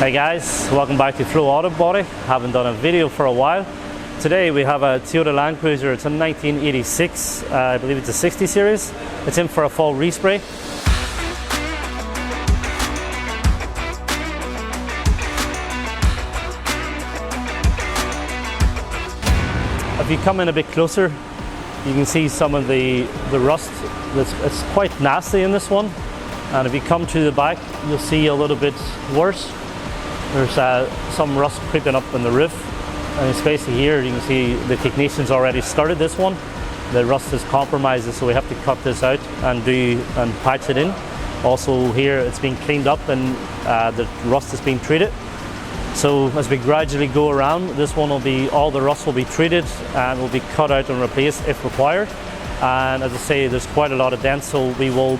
Hey guys, welcome back to Flow Auto Body. Haven't done a video for a while. Today we have a Toyota Land Cruiser. It's a 1986, I believe it's a 60 series. It's in for a full respray. If you come in a bit closer, you can see some of the rust. It's quite nasty in this one. And if you come to the back, you'll see a little bit worse. There's some rust creeping up in the roof, and especially here you can see the technicians already started this one. The rust is compromised, so we have to cut this out and patch it in. Also here it's being cleaned up and the rust is being treated. So as we gradually go around, this one will be, all the rust will be treated and will be cut out and replaced if required. And as I say, there's quite a lot of dents, so we will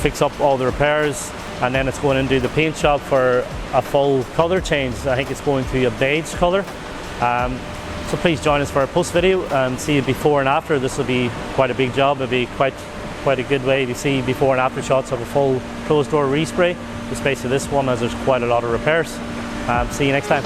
fix up all the repairs, and then it's going into the paint shop for a full colour change. I think it's going to a beige colour. So please join us for a post video and see before and after. This will be quite a big job. It'll be quite a good way to see before and after shots of a full closed door respray, especially this one, as there's quite a lot of repairs. See you next time.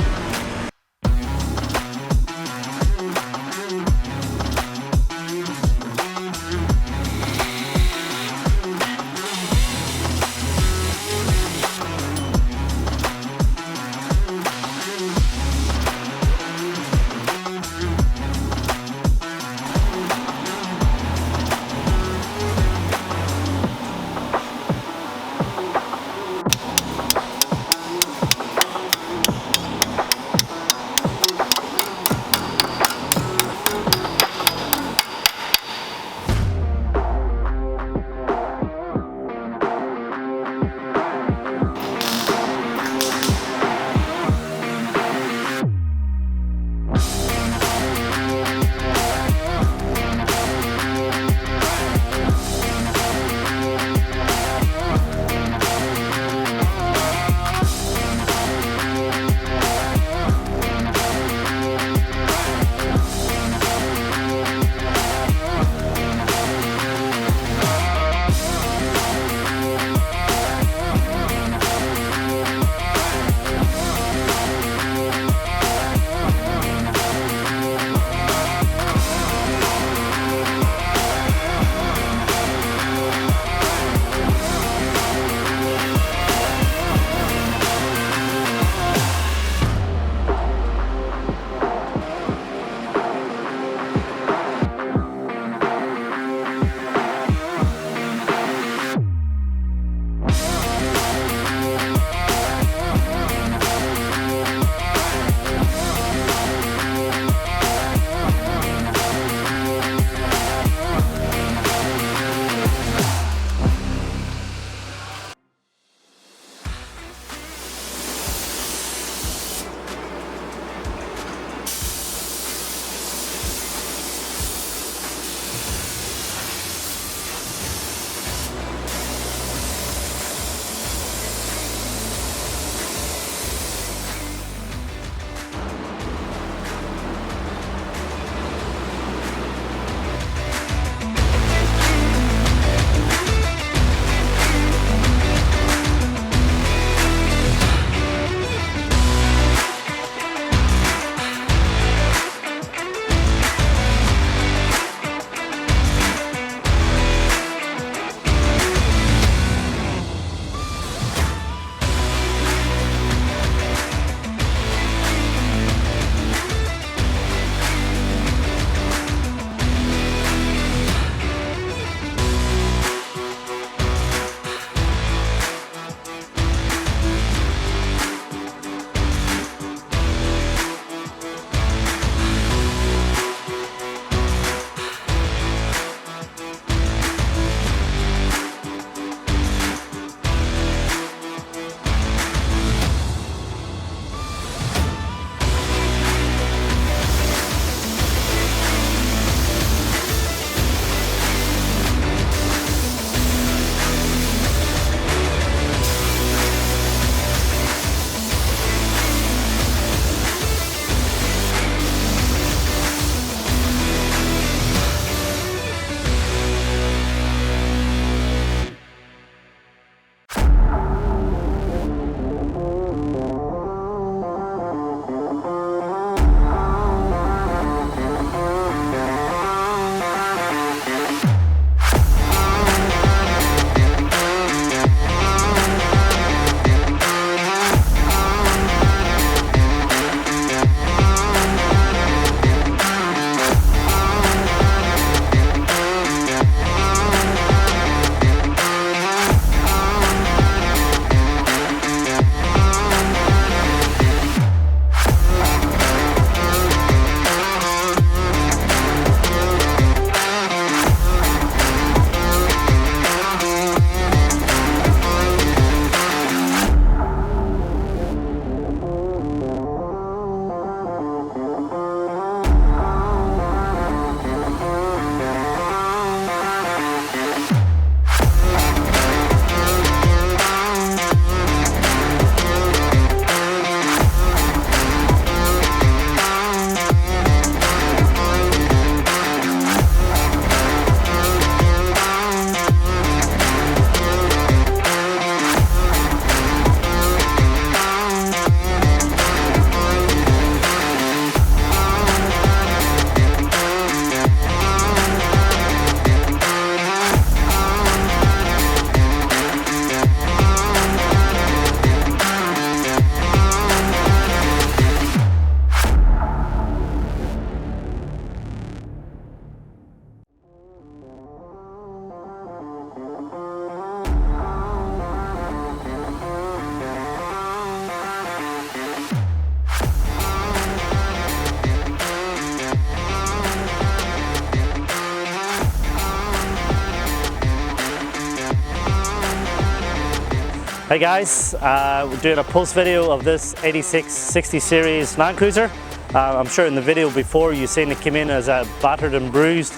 Hey guys, we're doing a post video of this 8660 series Land Cruiser. I'm sure in the video before you've seen it came in as a battered and bruised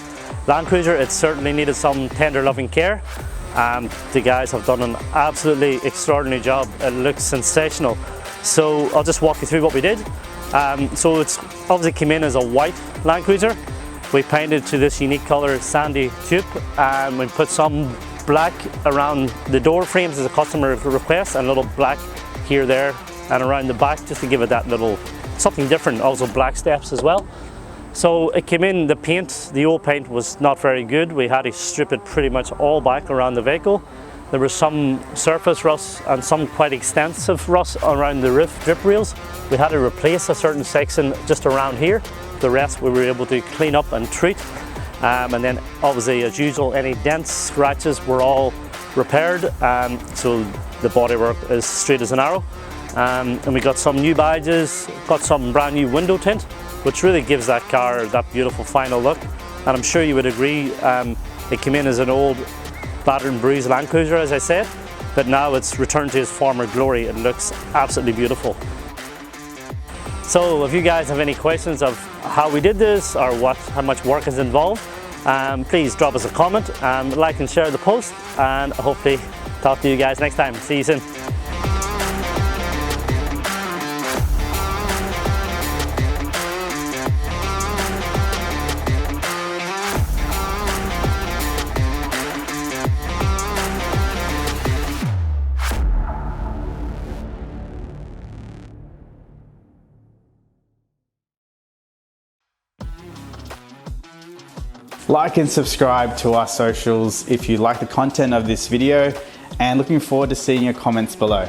Land Cruiser. It certainly needed some tender loving care. The guys have done an absolutely extraordinary job. It looks sensational. So I'll just walk you through what we did. So it's obviously came in as a white Land Cruiser. We painted to this unique colour sandy taupe, and we put some black around the door frames as a customer request, and a little black here, there and around the back just to give it that little something different. Also black steps as well. So it came in, the paint, the old paint was not very good. We had to strip it pretty much all back around the vehicle. There was some surface rust and some quite extensive rust around the roof drip rails. We had to replace a certain section just around here. The rest we were able to clean up and treat. And then obviously as usual, any dents, scratches were all repaired, so the bodywork is straight as an arrow. And we got some new badges, got some brand new window tint, which really gives that car that beautiful final look. And I'm sure you would agree, it came in as an old battered and bruised Land Cruiser, as I said, but now it's returned to its former glory. It looks absolutely beautiful. So if you guys have any questions of how we did this or how much work is involved, please drop us a comment, like and share the post, and hopefully talk to you guys next time. See you soon. Like and subscribe to our socials if you like the content of this video, and looking forward to seeing your comments below.